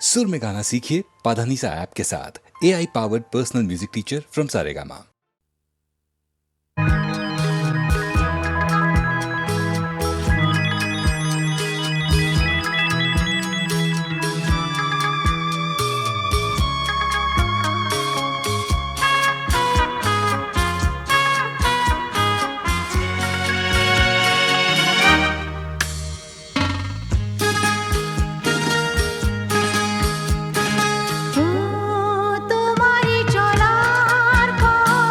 सुर में गाना सीखिए पाधानीसा ऐप के साथ। AI powered personal music teacher from Saregama. তোমারি চলার পথ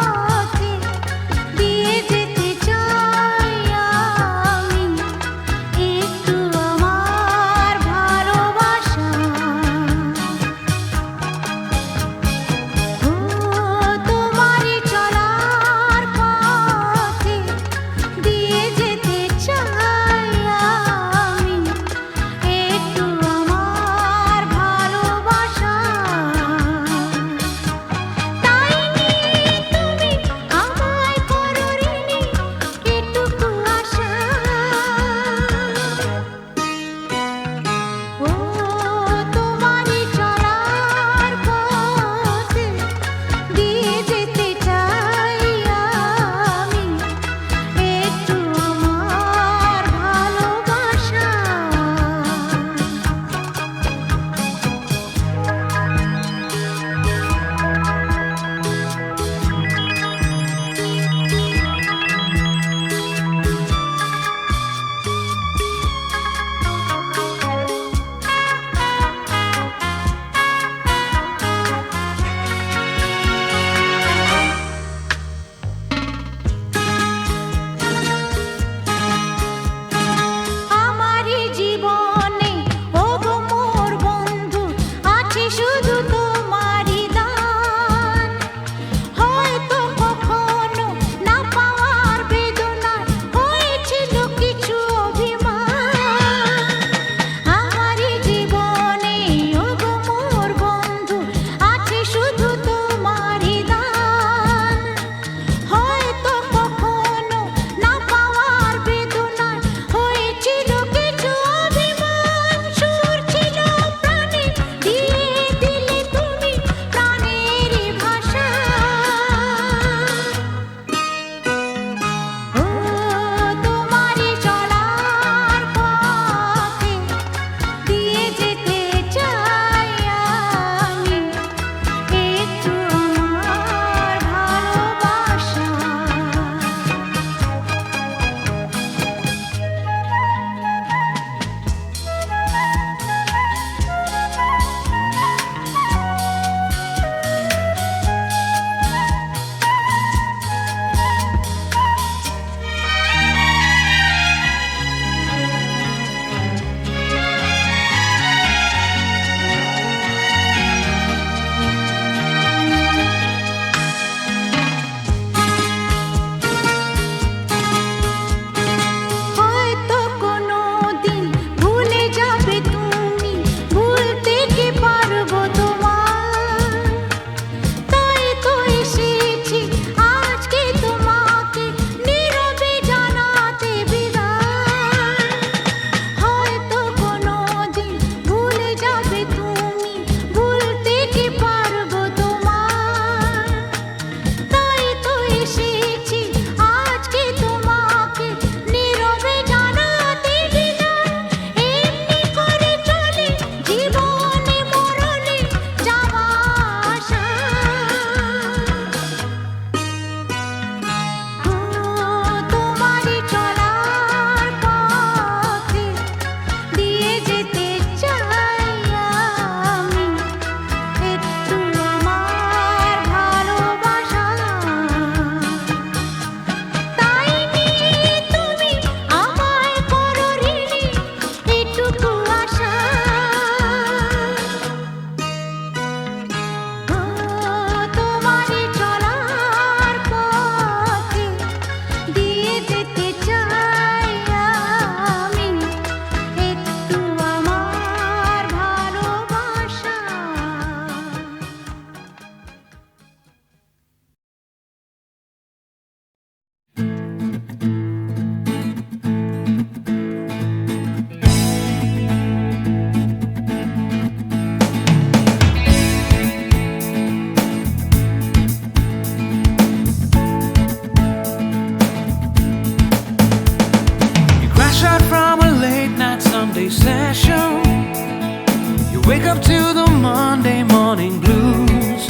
Wake up to the Monday morning blues,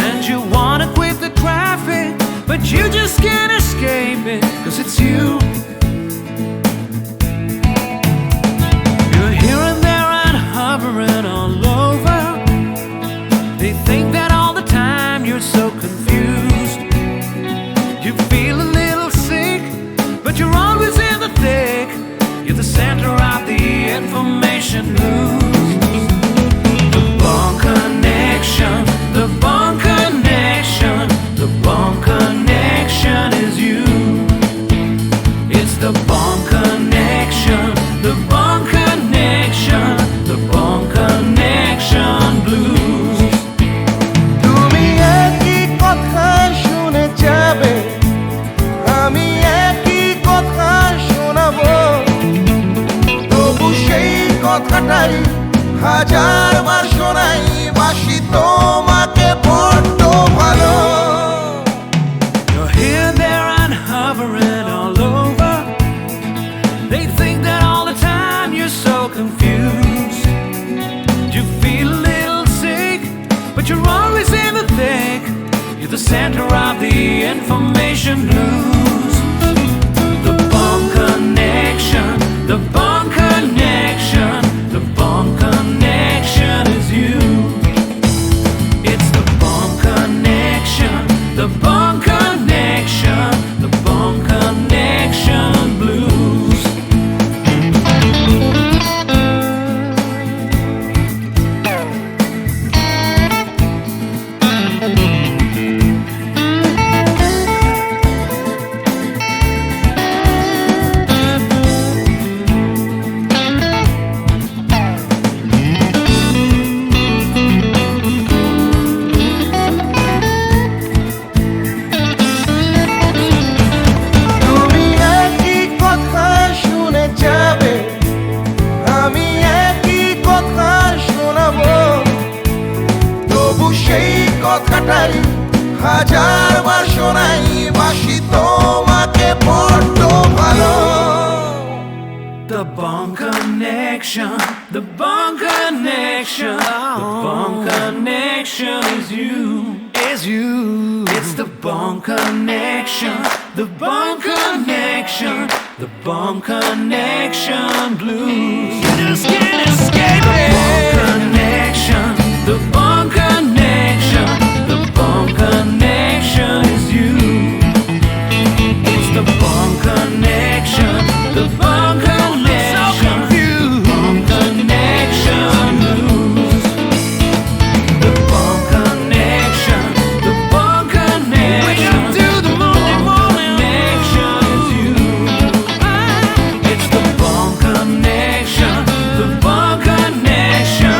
and you wanna quit the traffic, but you just can't escape it, 'cause it's you. You're here and there and hovering all over. They think that all the time you're so confused. You feel a little sick, but you're always in the thick. You're the center of the information news. The Bond Connection, the Bond Connection, the Bond Connection is you. It's the Bond Connection, the Bond Connection, the Bond Connection blues. তুমি একই কথা শুনে যাবে, আমি একই কথা শোনাবো, তবু সেই কথাটাই হাজারবার শোনাই, বাসি তোমাকে বড্ড ভালো। You're here, there, and hovering all over. They think that all the time you're so confused. You feel a little sick, but you're always in the thick. You're the center of the information news. The Bond Connection, the Bond Connection, the Bond Connection is you. It's the Bond Connection, the Bond Connection, the Bond Connection blues. তুমি একই কথা শুনে যাবে, আমি একই কথা শোনাবো, তবু সেই কথাটাই হাজারবার শোনাই, বাসি তোমাকে বড্ড ভালো। The Bond Connection, the Bond Connection, the Bond Connection is you, is you. It's the Bond Connection, the Bond Connection, the Bond Connection blues. You just can't escape it. The Bond Connection, the Bond Connection, the Bond Connection is you. It's the Bond Connection, the Bond Connection, Bond Connection blues. The Bond Connection, the Bond Connection. Wake up to the Monday morning connection is you. It's the Bond Connection, the Bond Connection.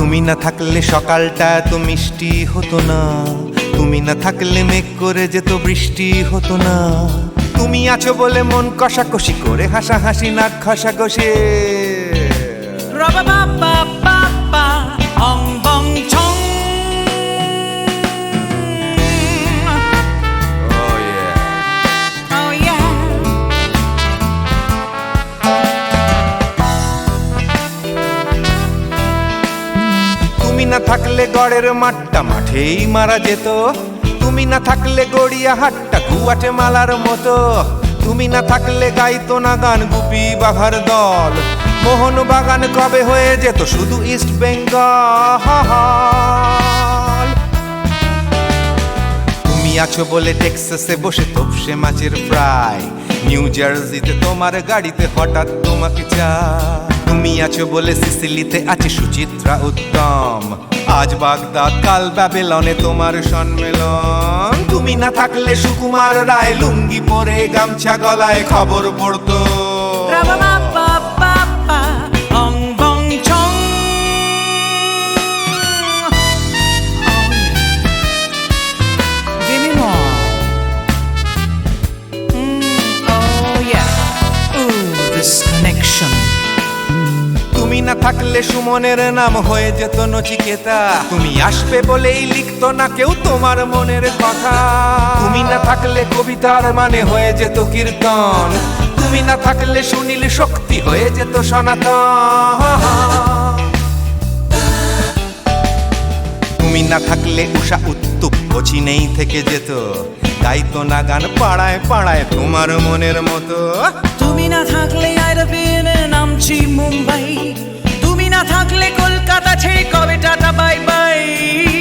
তুমি না থাকলে সকালটা এত মিষ্টি হতো না, তুমি না থাকলে মেঘ করে যেত বৃষ্টি হতো না। তুমি আছো বলে মন কষাকষি করে হাসাহাসি নাক ঘষাঘষি। Ra-ba-ba-ba-ba-ba, ong bong chong. Oh yeah. Oh yeah. তুমি না থাকলে গড়ের মাঠটা মাঠেই মারা যেত, তুমি না থাকলে গড়িয়া হাটটা গুয়াটে মালার মতো। তুমি না থাকলে গাইতো না গান গুপি বাঘার দল, মোহন বাগান কবে হয়ে যেত শুধু ইস্ট বেঙ্গল। তুমি আছো বলে টেক্সাসে বসে তপসে মাছের ফ্রাই, নিউ জার্সিতে তোমার গাড়িতে হঠাৎ তোমাকে চাই। তুমি আছো বলে সিসিলিতে আছে সুচিত্রা উত্তম, আজ বাগদাদ কাল ব্যাবিলনে তোমার সম্মেলন। তুমি না থাকলে সুকুমার রায় লুঙ্গি পরে গামছা গলায় খবর পড়তো। Ra-ba-ba-ba-ba-ba, ong bong chong. Give me more. Oh yeah. Ooh, this connection. তুমি না থাকলে সুমনের নাম হয়ে যেত নচিকেতা, তুমি আসবে বলেই লিখতো না কেউ তোমার মনের কথা। তুমি না থাকলে কবিতার মানে হয়ে যেত কীর্তন, তুমি না থাকলে সুনীল শক্তি হয়ে যেত সনাতন। তুমি না থাকলে উষা উত্তুপ কোচিনেই থেকে যেত, গাইতো না গান পাড়ায় পাড়ায় তোমার মনের মতো। তুমি না থাকলে আইরবিনে নামছি মুম্বাই, তুমি না থাকলে কলকাতা ছেড়ে কবে টাটা বাই বাই।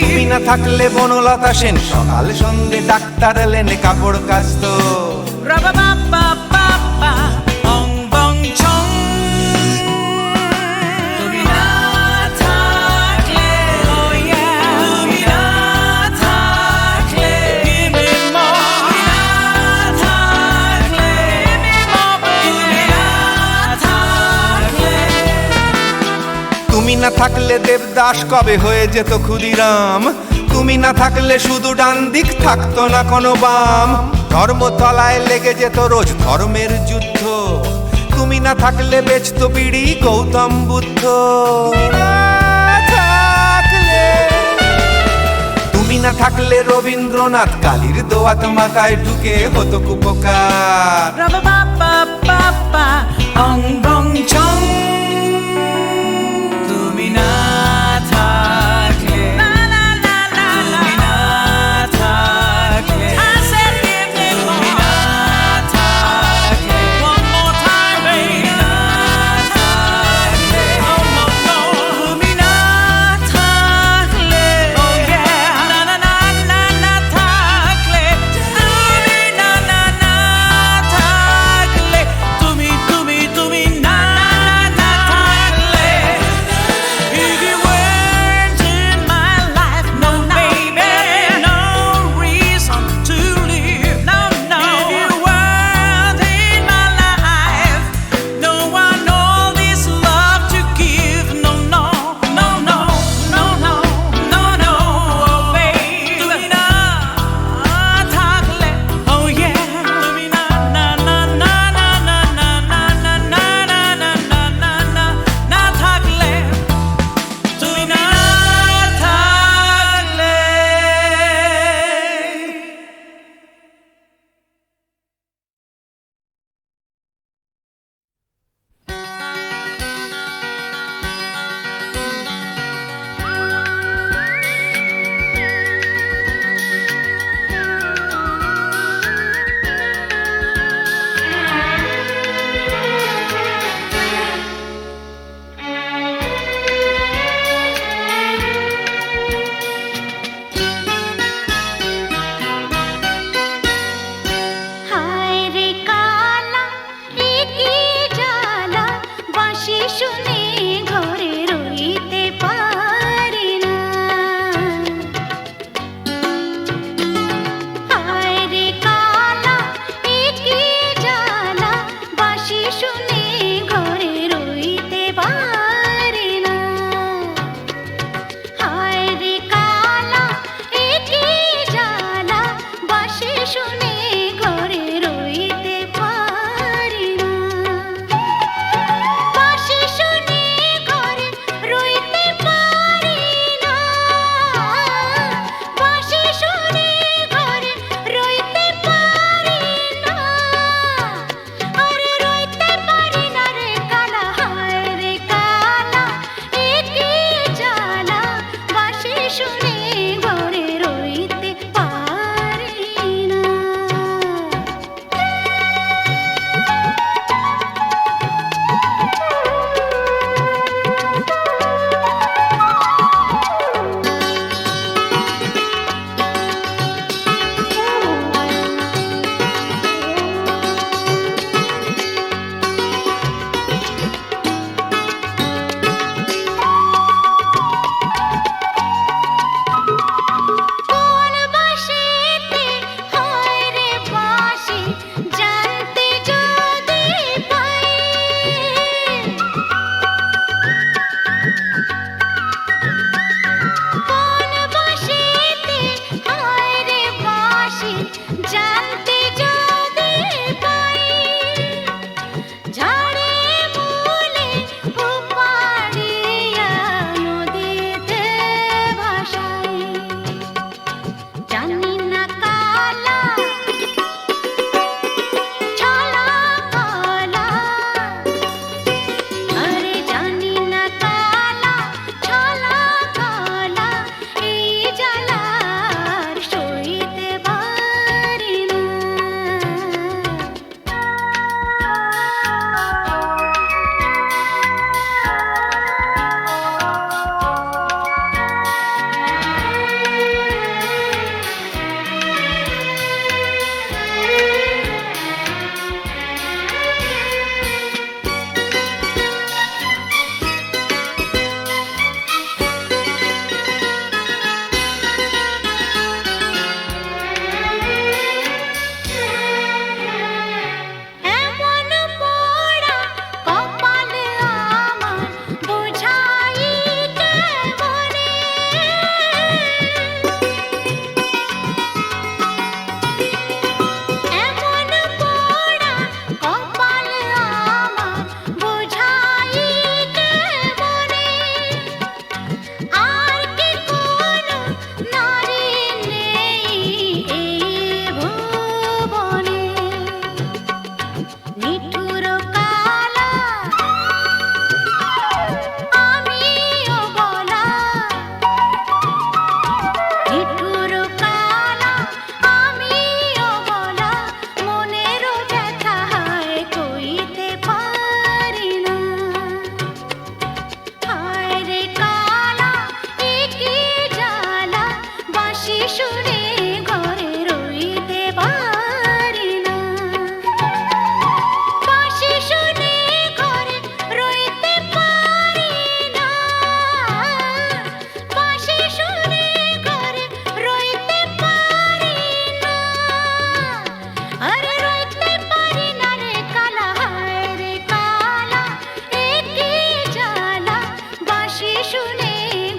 তুমি না থাকলে বনলতা সেন সকাল সন্ধে ডাক্তার লেনে কাপড় কাচতো। Ra-ba-ba-ba-ba-ba, ong bong chong. তুমি না থাকলে, oh yeah. তুমি না থাকলে, give me more. তুমি না থাকলে, give me more. তুমি না থাকলে. তুমি না থাকলে দেবদাস কবে হয়ে যেত ক্ষুদিরাম, তুমি না থাকলে শুধু ডান দিক থাকতো না কোনো বাম। ধর্মতলায় লেগে যেত রোজ ধর্মের যুদ্ধ, তুমি না থাকলে বেচতো বিড়ি গৌতম বুদ্ধ। তুমি না থাকলে রবীন্দ্রনাথ কালীর দোয়াত মাথায় ঢুকে হতো কুপকার। Ra-ba-ba-ba-ba-ba, ong bong chong. তুমি না থাকলে, না না না না, তুমি না থাকলে, I said give me more. তুমি না থাকলে, one more time baby. তুমি না থাকলে, oh no no. তুমি না থাকলে, oh yeah. না না না না না থাকলে, তুমি না না না থাকলে, তুমি না না না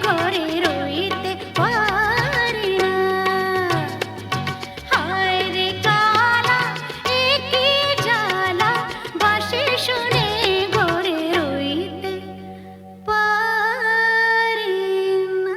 ঘরে রইতে পারি না। হায় রে কালা এ কি জ্বালা, বাঁশি শুনে ঘরে রইতে পারি না।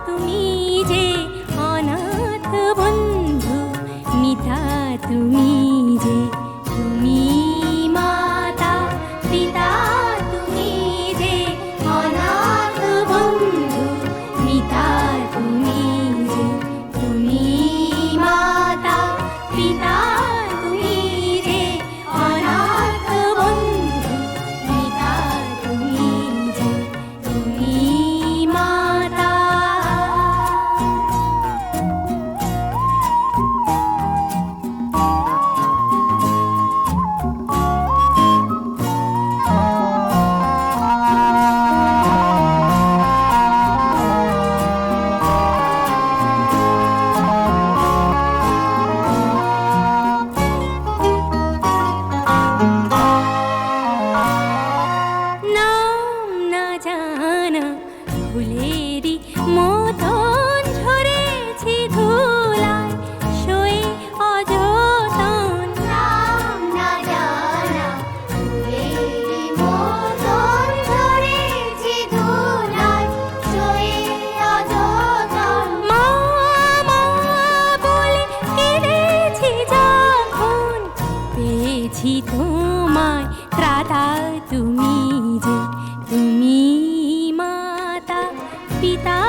তুমি যে অনাথ বন্ধু, মিতা তুমি যে, তুমি মাতা পিতা তুমি যে অনাথ বন্ধু, মিতা তুমি যে, তুমি মাতা পিতা তুমি যে অনাথ বন্ধু, মিতা তুমি যে, তুমি মাতা। নাম না জানা ফুলেরই মতন ঝরেছি ধুলায়, শোয়ে অযতন। নাম না জানা ফুলেরই মতন ঝরেছি ধুলায়, শোয়ে অযতন। মা মা বলে কেঁদেছি যখন, পেয়েছি তোমায় ত্রাতা তুমি যে, তুমি মাতা পিতা